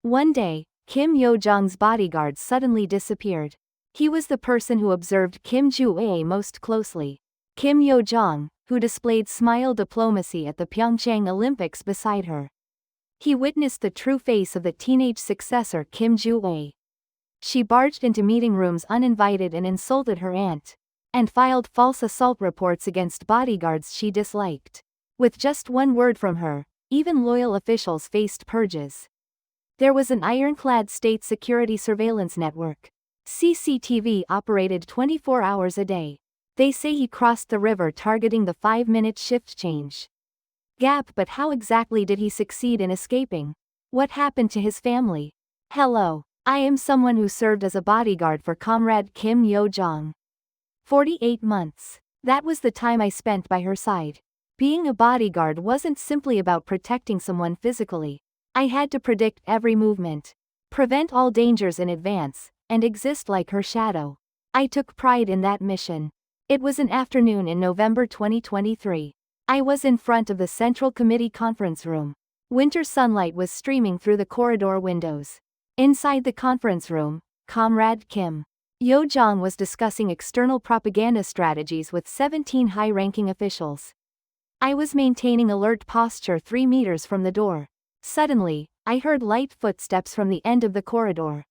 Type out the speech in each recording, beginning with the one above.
One day, Kim Yo-jong's bodyguard suddenly disappeared. He was the person who observed Kim Joo-ae most closely. Kim Yo-jong, who displayed smile diplomacy at the Pyeongchang Olympics beside her. He witnessed the true face of the teenage successor Kim Joo-ae. She barged into meeting rooms uninvited and insulted her aunt, and filed false assault reports against bodyguards she disliked. With just one word from her, even loyal officials faced purges. There was an ironclad state security surveillance network. CCTV operated 24 hours a day. They say he crossed the river targeting the 5-minute shift change gap, but how exactly did he succeed in escaping? What happened to his family? Hello, I am someone who served as a bodyguard for Comrade Kim Yo-jong. 48 months. That was the time I spent by her side. Being a bodyguard wasn't simply about protecting someone physically. I had to predict every movement, prevent all dangers in advance, and exist like her shadow. I took pride in that mission. It was an afternoon in November 2023. I was in front of the Central Committee conference room. Winter sunlight was streaming through the corridor windows. Inside the conference room, Comrade Kim Yo-jong was discussing external propaganda strategies with 17 high-ranking officials. I was maintaining alert posture 3 meters from the door. Suddenly, I heard light footsteps from the end of the corridor.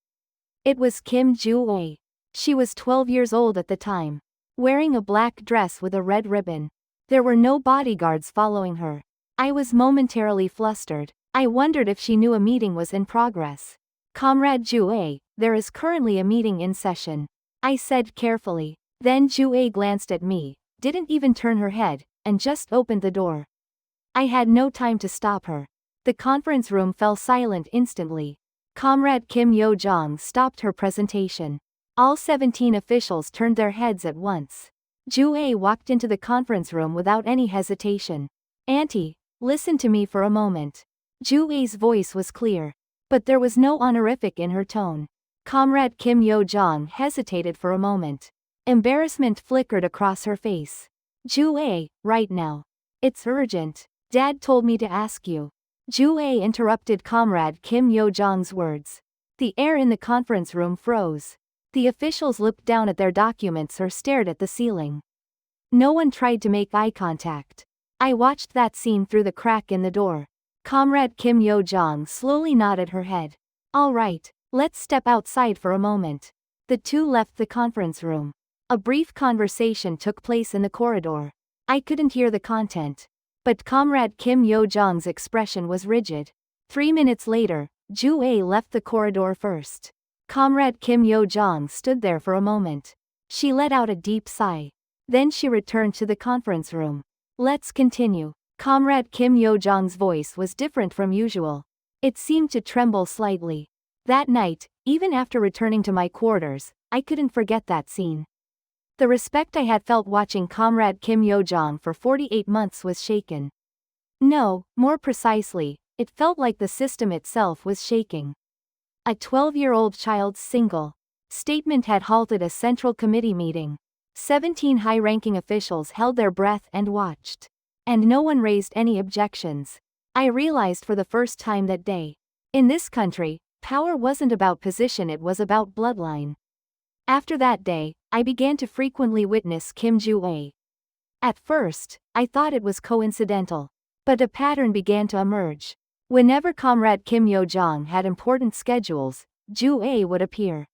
It was Kim Joo-ae. She was 12 years old at the time, wearing a black dress with a red ribbon. There were no bodyguards following her. I was momentarily flustered. I wondered if she knew a meeting was in progress. Comrade Joo-ae, there is currently a meeting in session, I said carefully. Then Joo-ae glanced at me, didn't even turn her head, and just opened the door. I had no time to stop her. The conference room fell silent instantly. Comrade Kim Yo-jong stopped her presentation. All 17 officials turned their heads at once. Joo-ae walked into the conference room without any hesitation. Auntie, listen to me for a moment. Joo-ae's voice was clear, but there was no honorific in her tone. Comrade Kim Yo-jong hesitated for a moment. Embarrassment flickered across her face. Joo-ae, right now. It's urgent. Dad told me to ask you. Joo-ae interrupted Comrade Kim Yo-jong's words. The air in the conference room froze. The officials looked down at their documents or stared at the ceiling. No one tried to make eye contact. I watched that scene through the crack in the door. Comrade Kim Yo-jong slowly nodded her head. All right, let's step outside for a moment. The two left the conference room. A brief conversation took place in the corridor. I couldn't hear the content, but Comrade Kim Yo-jong's expression was rigid. 3 minutes later, Joo-ae left the corridor first. Comrade Kim Yo-jong stood there for a moment. She let out a deep sigh. Then she returned to the conference room. Let's continue. Comrade Kim Yo-jong's voice was different from usual. It seemed to tremble slightly. That night, even after returning to my quarters, I couldn't forget that scene. The respect I had felt watching Comrade Kim Yo-jong for 48 months was shaken. No, more precisely, it felt like the system itself was shaking. A 12-year-old child's single statement had halted a Central Committee meeting. 17 high-ranking officials held their breath and watched. And no one raised any objections. I realized for the first time that day. In this country, power wasn't about position, it was about bloodline. After that day, I began to frequently witness Kim Joo-ae. At first, I thought it was coincidental. But a pattern began to emerge. Whenever Comrade Kim Yo-jong had important schedules, Joo-ae would appear.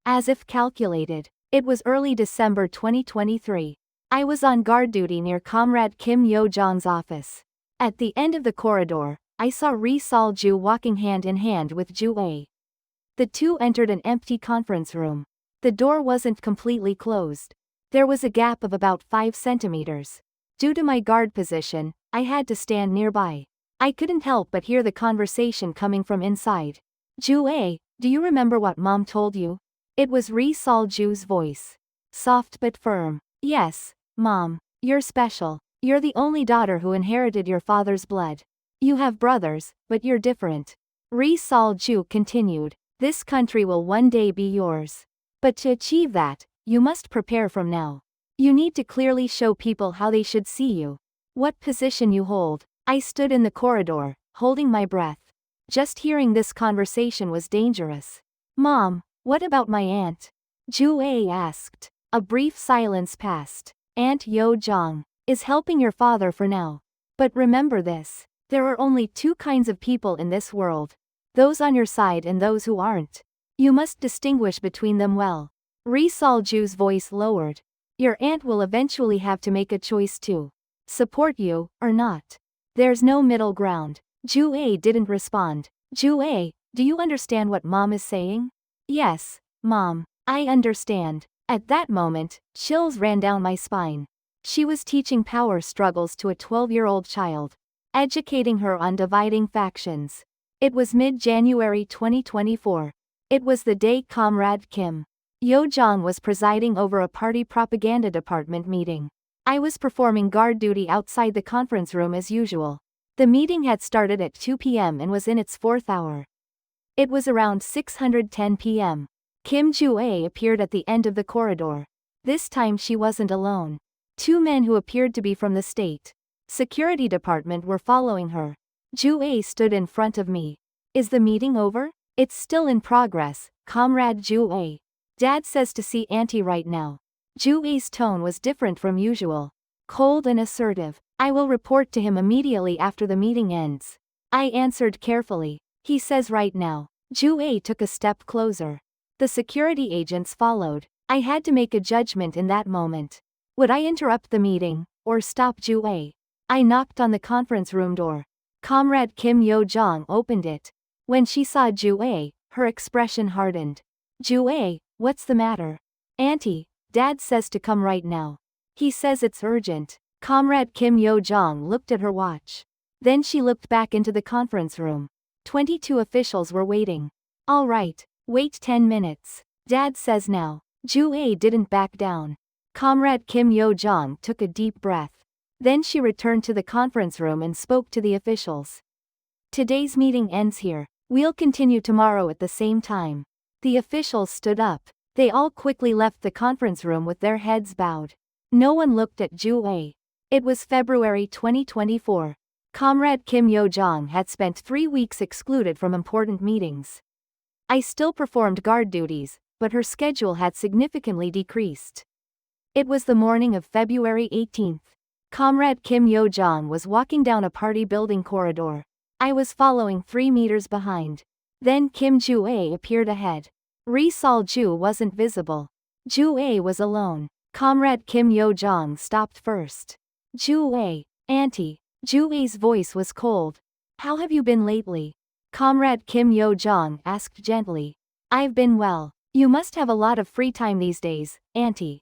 As if calculated. It was early December 2023. I was on guard duty near Comrade Kim Yo-jong's office. At the end of the corridor, I saw Ri Sol-ju walking hand in hand with Joo-ae. The two entered an empty conference room. The door wasn't completely closed. There was a gap of about 5 centimeters. Due to my guard position, I had to stand nearby. I couldn't help but hear the conversation coming from inside. Joo-ae, do you remember what Mom told you? It was Ri Sol-ju's voice. Soft but firm. Yes, Mom. You're special. You're the only daughter who inherited your father's blood. You have brothers, but you're different. Ri Sol-ju continued. This country will one day be yours. But to achieve that, you must prepare from now. You need to clearly show people how they should see you. What position you hold. I stood in the corridor, holding my breath. Just hearing this conversation was dangerous. Mom, what about my aunt? Ju-ae asked. A brief silence passed. Aunt Yo-jong is helping your father for now. But remember this. There are only two kinds of people in this world. Those on your side and those who aren't. You must distinguish between them well. Ri Sol-ju's voice lowered. Your aunt will eventually have to make a choice too. Support you, or not. There's no middle ground. Ju-ae didn't respond. Ju-ae, do you understand what Mom is saying? Yes, Mom, I understand. At that moment, chills ran down my spine. She was teaching power struggles to a 12-year-old child. Educating her on dividing factions. It was mid-January 2024. It was the day Comrade Kim Yo-jong was presiding over a party propaganda department meeting. I was performing guard duty outside the conference room as usual. The meeting had started at 2 p.m. and was in its fourth hour. It was around 6:10 p.m. Kim Ju-ae appeared at the end of the corridor. This time she wasn't alone. Two men who appeared to be from the state security department were following her. Ju-ae stood in front of me. Is the meeting over? It's still in progress, Comrade Ju-ae. Dad says to see Auntie right now. Ju-ae's tone was different from usual. Cold and assertive. I will report to him immediately after the meeting ends. I answered carefully. He says right now. Ju-ae took a step closer. The security agents followed. I had to make a judgment in that moment. Would I interrupt the meeting, or stop Ju-ae? I knocked on the conference room door. Comrade Kim Yo-jong opened it. When she saw Ju-ae, her expression hardened. Ju-ae, what's the matter? Auntie, Dad says to come right now. He says it's urgent. Comrade Kim Yo-jong looked at her watch. Then she looked back into the conference room. 22 officials were waiting. All right, wait 10 minutes. Dad says now. Ju-ae didn't back down. Comrade Kim Yo-jong took a deep breath. Then she returned to the conference room and spoke to the officials. Today's meeting ends here. We'll continue tomorrow at the same time. The officials stood up. They all quickly left the conference room with their heads bowed. No one looked at Ju-ae. It was February 2024. Comrade Kim Yo-jong had spent 3 weeks excluded from important meetings. I still performed guard duties, but her schedule had significantly decreased. It was the morning of February 18th. Comrade Kim Yo-jong was walking down a party building corridor. I was following 3 meters behind. Then Kim Ju-ae appeared ahead. Ri Sol-ju wasn't visible. Ju-ae was alone. Comrade Kim Yo-jong stopped first. Ju-ae, Auntie. Ju-ae's voice was cold. How have you been lately? Comrade Kim Yo-jong asked gently. I've been well. You must have a lot of free time these days, Auntie.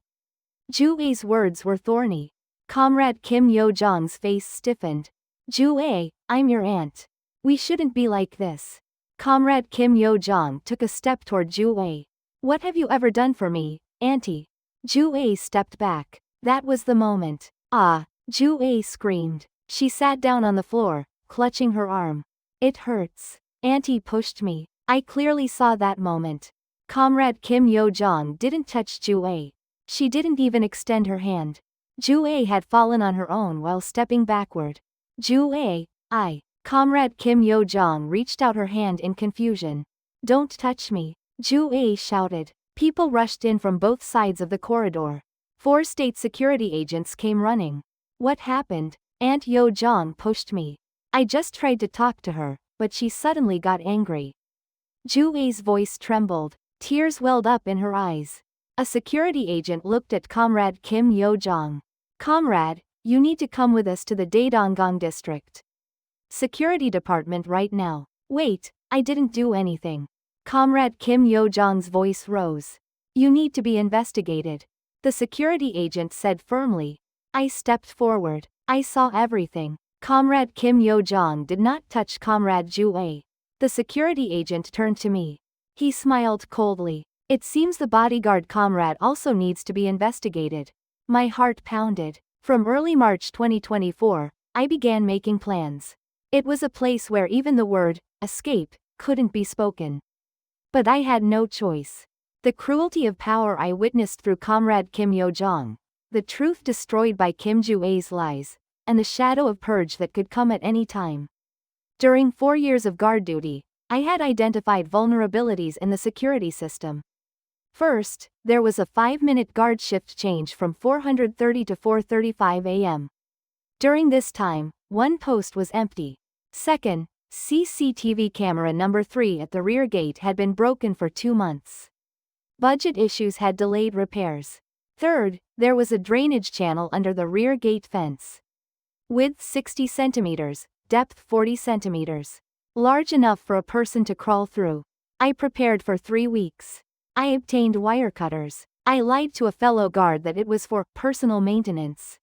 Ju-ae's words were thorny. Comrade Kim Yo-jong's face stiffened. Ju-ae, I'm your aunt. We shouldn't be like this. Comrade Kim Yo-jong took a step toward Ju-ae. What have you ever done for me, Auntie? Ju-ae stepped back. That was the moment. Ah, Ju-ae screamed. She sat down on the floor, clutching her arm. It hurts. Auntie pushed me. I clearly saw that moment. Comrade Kim Yo-jong didn't touch Ju-ae. She didn't even extend her hand. Ju-ae had fallen on her own while stepping backward. Ju-ae, Comrade Kim Yo-jong reached out her hand in confusion. Don't touch me. Ju-ae shouted. People rushed in from both sides of the corridor. 4 state security agents came running. What happened? Aunt Yo-jong pushed me. I just tried to talk to her, but she suddenly got angry. Ju-ae's voice trembled. Tears welled up in her eyes. A security agent looked at Comrade Kim Yo-jong. Comrade, you need to come with us to the Daedonggang district. Security department right now. Wait, I didn't do anything. Comrade Kim Yo-jong's voice rose. You need to be investigated. The security agent said firmly. I stepped forward. I saw everything. Comrade Kim Yo-jong did not touch Comrade Ju-ae. The security agent turned to me. He smiled coldly. It seems the bodyguard comrade also needs to be investigated. My heart pounded. From early March 2024, I began making plans. It was a place where even the word, escape, couldn't be spoken. But I had no choice. The cruelty of power I witnessed through Comrade Kim Yo-jong, the truth destroyed by Kim Ju-ae's lies, and the shadow of purge that could come at any time. During 4 years of guard duty, I had identified vulnerabilities in the security system. First, there was a 5-minute guard shift change from 4:30 to 4:35 a.m. During this time, one post was empty. Second, CCTV camera number 3 at the rear gate had been broken for 2 months. Budget issues had delayed repairs. Third, there was a drainage channel under the rear gate fence. Width 60 centimeters, depth 40 centimeters. Large enough for a person to crawl through. I prepared for 3 weeks. I obtained wire cutters. I lied to a fellow guard that it was for personal maintenance.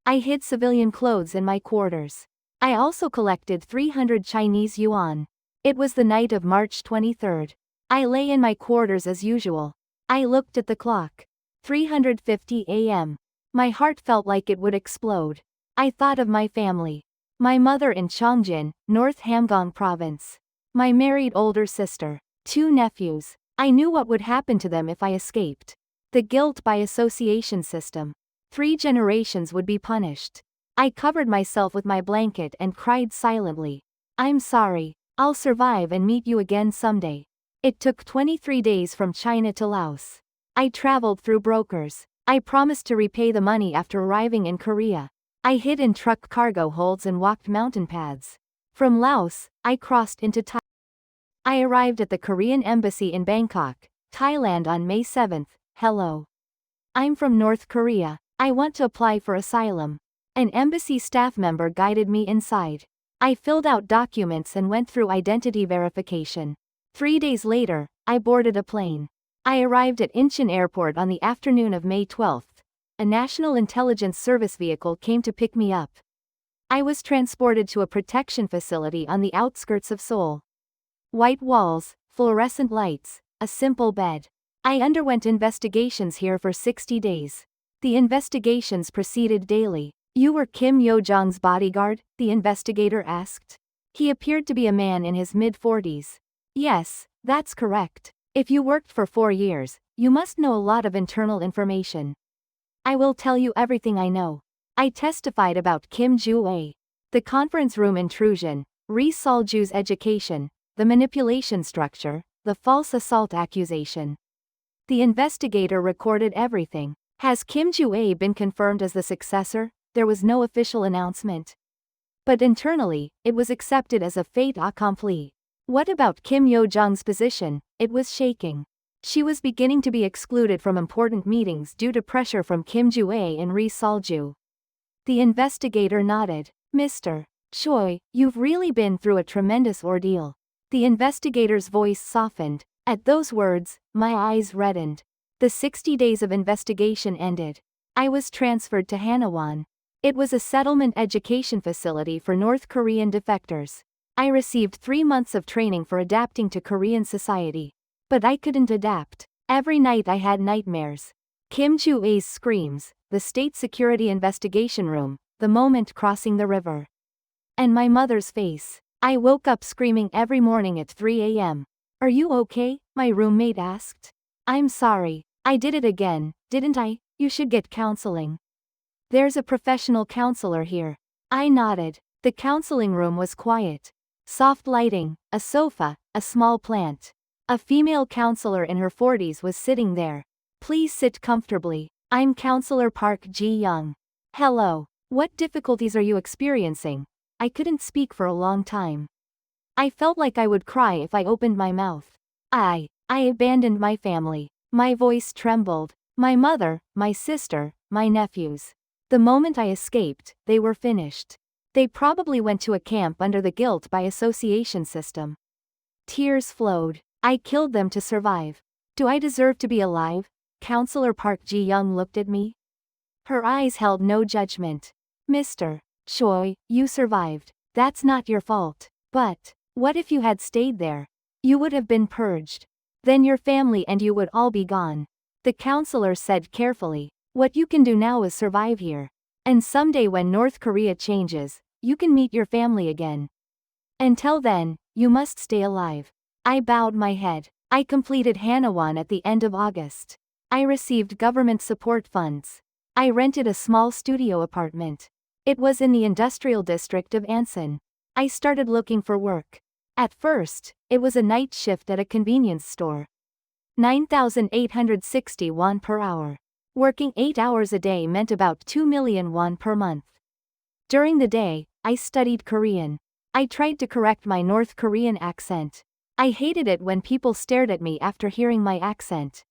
I hid civilian clothes in my quarters. I also collected 300 Chinese yuan. It was the night of March 23rd. I lay in my quarters as usual. I looked at the clock. 3:50 a.m. My heart felt like it would explode. I thought of my family. My mother in Chongjin, North Hamgyong Province. My married older sister. 2 nephews. I knew what would happen to them if I escaped. The guilt by association system. 3 generations would be punished. I covered myself with my blanket and cried silently. I'm sorry. I'll survive and meet you again someday. It took 23 days from China to Laos. I traveled through brokers. I promised to repay the money after arriving in Korea. I hid in truck cargo holds and walked mountain paths. From Laos, I crossed into Thailand. I arrived at the Korean embassy in Bangkok, Thailand on May 7th. Hello. I'm from North Korea. I want to apply for asylum. An embassy staff member guided me inside. I filled out documents and went through identity verification. 3 days later, I boarded a plane. I arrived at Incheon Airport on the afternoon of May 12th. A National Intelligence Service vehicle came to pick me up. I was transported to a protection facility on the outskirts of Seoul. White walls, fluorescent lights, a simple bed. I underwent investigations here for 60 days. The investigations proceeded daily. You were Kim Yo-jong's bodyguard? The investigator asked. He appeared to be a man in his mid-40s. Yes, that's correct. If you worked for 4 years, you must know a lot of internal information. I will tell you everything I know. I testified about Kim Joo-ae, the conference room intrusion, Ri Sol-ju's education, the manipulation structure, the false assault accusation. The investigator recorded everything. Has Kim Joo-ae been confirmed as the successor? There was no official announcement. But internally, it was accepted as a fait accompli. What about Kim Yo-jong's position? It was shaking. She was beginning to be excluded from important meetings due to pressure from Kim Joo-ae and Ri Sol-ju. The investigator nodded. Mr. Choi, you've really been through a tremendous ordeal. The investigator's voice softened. At those words, my eyes reddened. The 60 days of investigation ended. I was transferred to Hanawon. It was a settlement education facility for North Korean defectors. I received 3 months of training for adapting to Korean society. But I couldn't adapt. Every night I had nightmares. Kim Joo-ae's screams, the state security investigation room, the moment crossing the river. And my mother's face. I woke up screaming every morning at 3 a.m. Are you okay? My roommate asked. I'm sorry. I did it again, didn't I? You should get counseling. There's a professional counselor here. I nodded. The counseling room was quiet. Soft lighting, a sofa, a small plant. A female counselor in her 40s was sitting there. Please sit comfortably. I'm Counselor Park Ji-young. Hello. What difficulties are you experiencing? I couldn't speak for a long time. I felt like I would cry if I opened my mouth. I abandoned my family. My voice trembled. My mother, my sister, my nephews. The moment I escaped, they were finished. They probably went to a camp under the guilt by association system. Tears flowed. I killed them to survive. Do I deserve to be alive? Counselor Park Ji-young looked at me. Her eyes held no judgment. Mr. Choi, you survived. That's not your fault. But, what if you had stayed there? You would have been purged. Then your family and you would all be gone. The counselor said carefully. What you can do now is survive here. And someday when North Korea changes, you can meet your family again. Until then, you must stay alive. I bowed my head. I completed Hanawon at the end of August. I received government support funds. I rented a small studio apartment. It was in the industrial district of Ansan. I started looking for work. At first, it was a night shift at a convenience store. 9,860 won per hour. Working 8 hours a day meant about 2 million won per month. During the day, I studied Korean. I tried to correct my North Korean accent. I hated it when people stared at me after hearing my accent.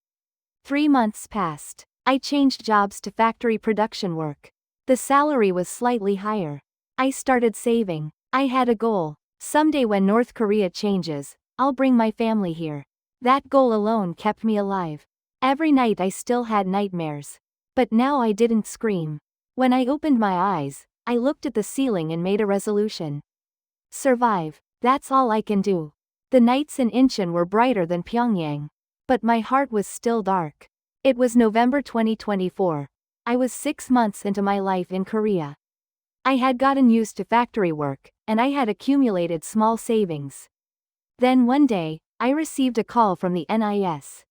3 months passed. I changed jobs to factory production work. The salary was slightly higher. I started saving. I had a goal. Someday when North Korea changes, I'll bring my family here. That goal alone kept me alive. Every night I still had nightmares. But now I didn't scream. When I opened my eyes, I looked at the ceiling and made a resolution. Survive. That's all I can do. The nights in Incheon were brighter than Pyongyang. But my heart was still dark. It was November 2024. I was 6 months into my life in Korea. I had gotten used to factory work, and I had accumulated small savings. Then one day, I received a call from the NIS.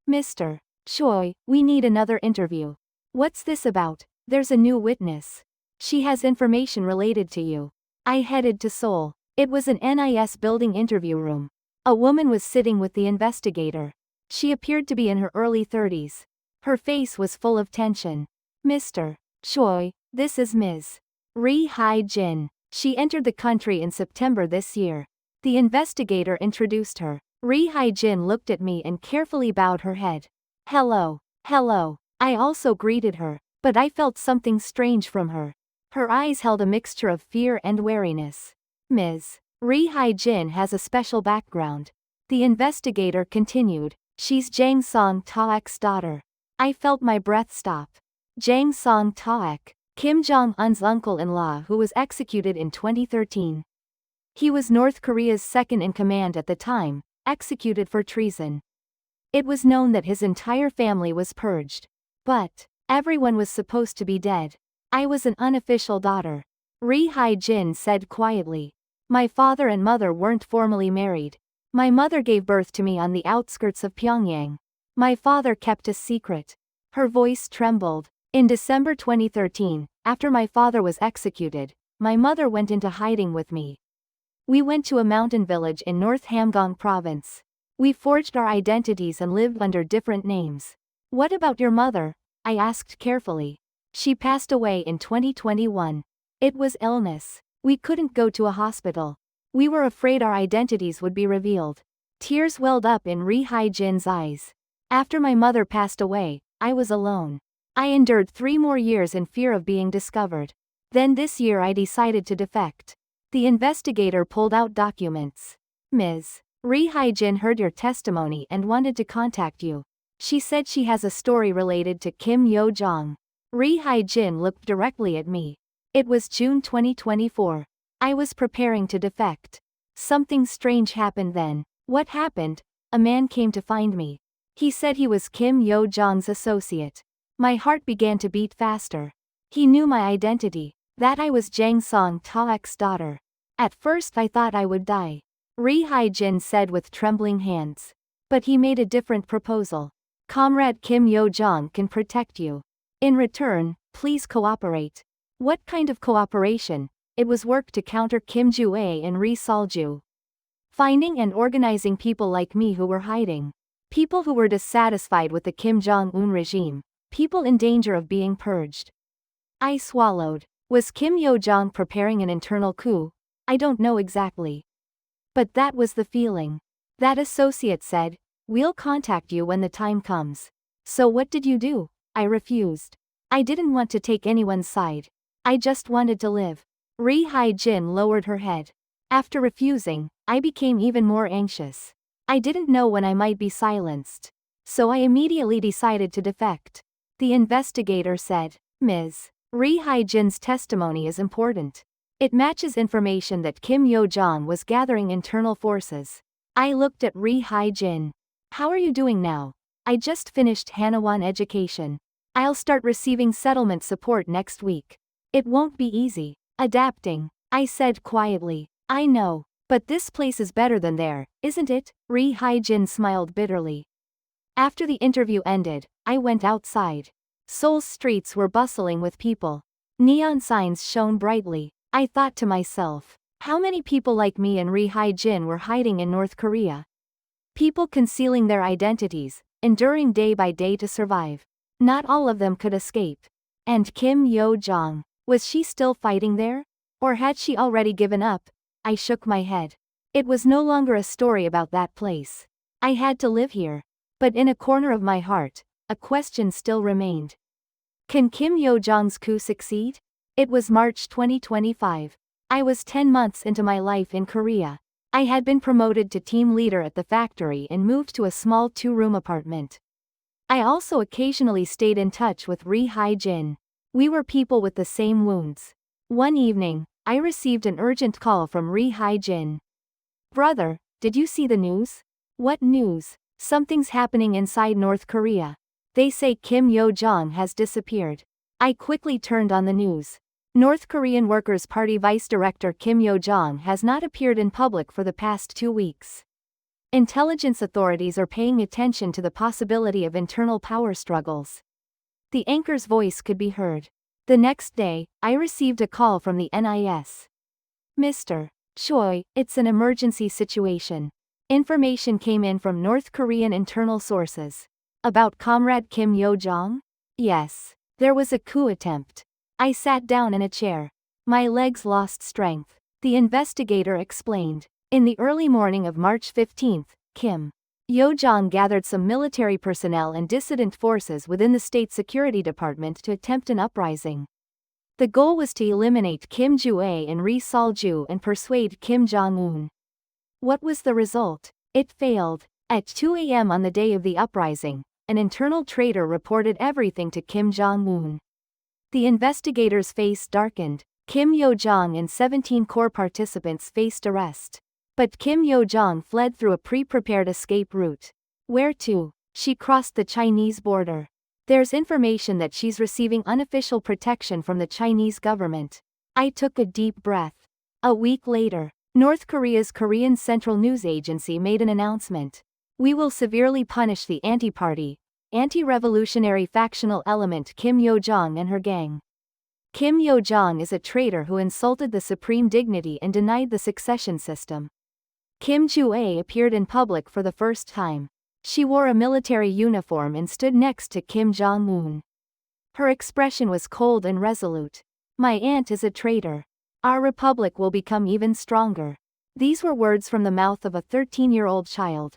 Mr. Choi, we need another interview. What's this about? There's a new witness. She has information related to you. I headed to Seoul. It was an NIS building interview room. A woman was sitting with the investigator. She appeared to be in her early 30s. Her face was full of tension. Mr. Choi, this is Ms. Ri Hai-jin. She entered the country in September this year. The investigator introduced her. Ri Hai-jin looked at me and carefully bowed her head. Hello. Hello. I also greeted her, but I felt something strange from her. Her eyes held a mixture of fear and wariness. Ms. Ri Hai-jin has a special background. The investigator continued. She's Jang Song-taek's daughter. I felt my breath stop. Jang Song-taek, Kim Jong-un's uncle-in-law who was executed in 2013. He was North Korea's second-in-command at the time, executed for treason. It was known that his entire family was purged. But everyone was supposed to be dead. I was an unofficial daughter. Ri Hai-jin said quietly. My father and mother weren't formally married. My mother gave birth to me on the outskirts of Pyongyang. My father kept a secret. Her voice trembled. In December 2013, after my father was executed, my mother went into hiding with me. We went to a mountain village in North Hamgyong province. We forged our identities and lived under different names. What about your mother? I asked carefully. She passed away in 2021. It was illness. We couldn't go to a hospital. We were afraid our identities would be revealed. Tears welled up in Ri Hai-jin's eyes. After my mother passed away, I was alone. I endured 3 more years in fear of being discovered. Then this year I decided to defect. The investigator pulled out documents. Ms. Ri Hai-jin heard your testimony and wanted to contact you. She said she has a story related to Kim Yo-jong. Ri Hai-jin looked directly at me. It was June 2024. I was preparing to defect. Something strange happened then. What happened? A man came to find me. He said he was Kim Yo-jong's associate. My heart began to beat faster. He knew my identity, that I was Jang Song-taek's daughter. At first I thought I would die. Ri Hai-jin said with trembling hands. But he made a different proposal. Comrade Kim Yo-jong can protect you. In return, please cooperate. What kind of cooperation? It was work to counter Kim Ju-ae and Ri Sol-ju. Finding and organizing people like me who were hiding. People who were dissatisfied with the Kim Jong-un regime. People in danger of being purged. I swallowed. Was Kim Yo-jong preparing an internal coup? I don't know exactly. But that was the feeling. That associate said, we'll contact you when the time comes. So what did you do? I refused. I didn't want to take anyone's side. I just wanted to live. Ri Hai-jin lowered her head. After refusing, I became even more anxious. I didn't know when I might be silenced. So I immediately decided to defect. The investigator said, Ms. Ri Hai-jin's testimony is important. It matches information that Kim Yo-jong was gathering internal forces. I looked at Ri Hai-jin. How are you doing now? I just finished Hanawan education. I'll start receiving settlement support next week. It won't be easy. Adapting. I said quietly. I know. But this place is better than there, isn't it? Ri Hai-jin smiled bitterly. After the interview ended, I went outside. Seoul's streets were bustling with people. Neon signs shone brightly. I thought to myself, How many people like me and Ri Hae-jin were hiding in North Korea? People concealing their identities, enduring day by day to survive. Not all of them could escape. And Kim Yo-jong, was she still fighting there? Or had she already given up? I shook my head. It was no longer a story about that place. I had to live here. But in a corner of my heart, a question still remained. Can Kim Yo-jong's coup succeed? It was March 2025. I was 10 months into my life in Korea. I had been promoted to team leader at the factory and moved to a small 2-room apartment. I also occasionally stayed in touch with Ri Hae-jin. We were people with the same wounds. One evening, I received an urgent call from Ri Hae-jin. Brother, did you see the news? What news? Something's happening inside North Korea. They say Kim Yo-jong has disappeared. I quickly turned on the news. North Korean Workers' Party Vice Director Kim Yo-jong has not appeared in public for the past 2 weeks. Intelligence authorities are paying attention to the possibility of internal power struggles. The anchor's voice could be heard. The next day, I received a call from the NIS. Mr. Choi, it's an emergency situation. Information came in from North Korean internal sources. About Comrade Kim Yo-jong? Yes. There was a coup attempt. I sat down in a chair. My legs lost strength. The investigator explained. In the early morning of March 15, Kim Yo-jong gathered some military personnel and dissident forces within the State Security Department to attempt an uprising. The goal was to eliminate Kim Ju-ae and Ri Sol-ju and persuade Kim Jong-un. What was the result? It failed. At 2 a.m. on the day of the uprising, an internal traitor reported everything to Kim Jong-un. The investigator's face darkened. Kim Yo-jong and 17 core participants faced arrest. But Kim Yo-jong fled through a pre-prepared escape route. Where to? She crossed the Chinese border. There's information that she's receiving unofficial protection from the Chinese government. I took a deep breath. A week later, North Korea's Korean Central News Agency made an announcement. We will severely punish the anti-party, anti-revolutionary factional element Kim Yo-jong and her gang. Kim Yo-jong is a traitor who insulted the supreme dignity and denied the succession system. Kim Ju-ae appeared in public for the first time. She wore a military uniform and stood next to Kim Jong-un. Her expression was cold and resolute. My aunt is a traitor. Our republic will become even stronger. These were words from the mouth of a 13-year-old child.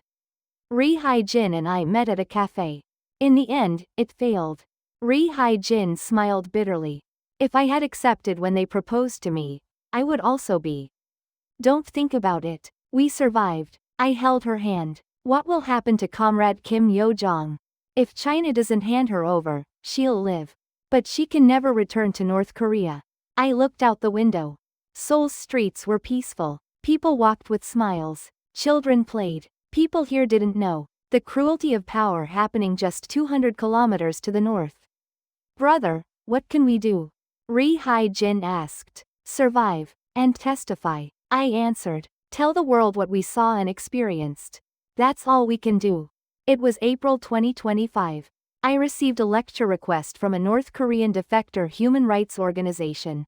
Ri Hae-jin and I met at a cafe. In the end, it failed. Ri Hae-jin smiled bitterly. If I had accepted when they proposed to me, I would also be. Don't think about it. We survived. I held her hand. What will happen to Comrade Kim Yo-jong? If China doesn't hand her over, she'll live. But she can never return to North Korea. I looked out the window. Seoul's streets were peaceful. People walked with smiles. Children played. People here didn't know the cruelty of power happening just 200 kilometers to the north. Brother, what can we do? Ri Hae-jin asked. Survive. And testify. I answered. Tell the world what we saw and experienced. That's all we can do. It was April 2025. I received a lecture request from a North Korean defector human rights organization.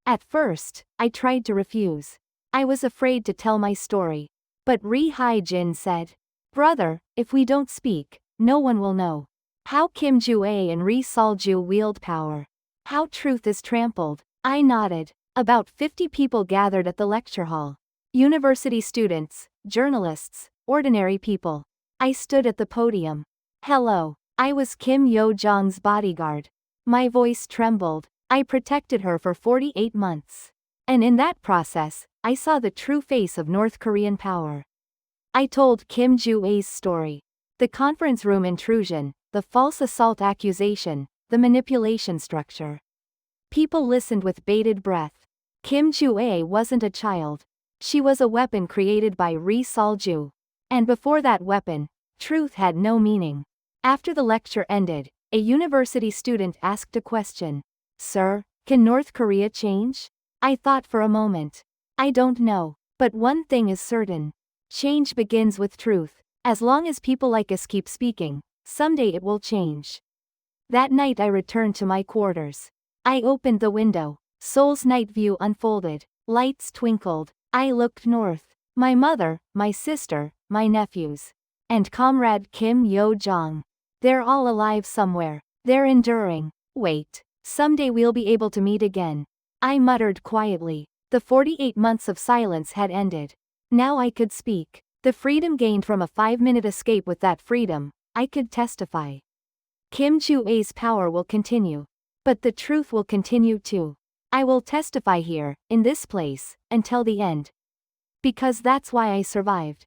At first, I tried to refuse. I was afraid to tell my story. But Ri Hae-jin said, Brother, if we don't speak, no one will know. How Kim Ju-ae and Ri Sol-ju wield power. How truth is trampled. I nodded. About 50 people gathered at the lecture hall. University students, journalists, ordinary people. I stood at the podium. Hello. I was Kim Yo-jong's bodyguard. My voice trembled. I protected her for 48 months. And in that process, I saw the true face of North Korean power. I told Kim Ju-ae's story. The conference room intrusion, the false assault accusation, the manipulation structure. People listened with bated breath. Kim Ju-ae wasn't a child. She was a weapon created by Ri Sol-ju. And before that weapon, truth had no meaning. After the lecture ended, a university student asked a question. Sir, can North Korea change? I thought for a moment. I don't know. But one thing is certain. Change begins with truth. As long as people like us keep speaking, someday it will change. That night I returned to my quarters. I opened the window. Seoul's night view unfolded. Lights twinkled. I looked north. My mother, my sister, my nephews. And comrade Kim Yo-jong. They're all alive somewhere. They're enduring. Wait. Someday we'll be able to meet again. I muttered quietly. The 48 months of silence had ended. Now I could speak. The freedom gained from a 5-minute escape. With that freedom, I could testify. Kim Ju-ae's power will continue. But the truth will continue too. I will testify here, in this place, until the end. Because that's why I survived.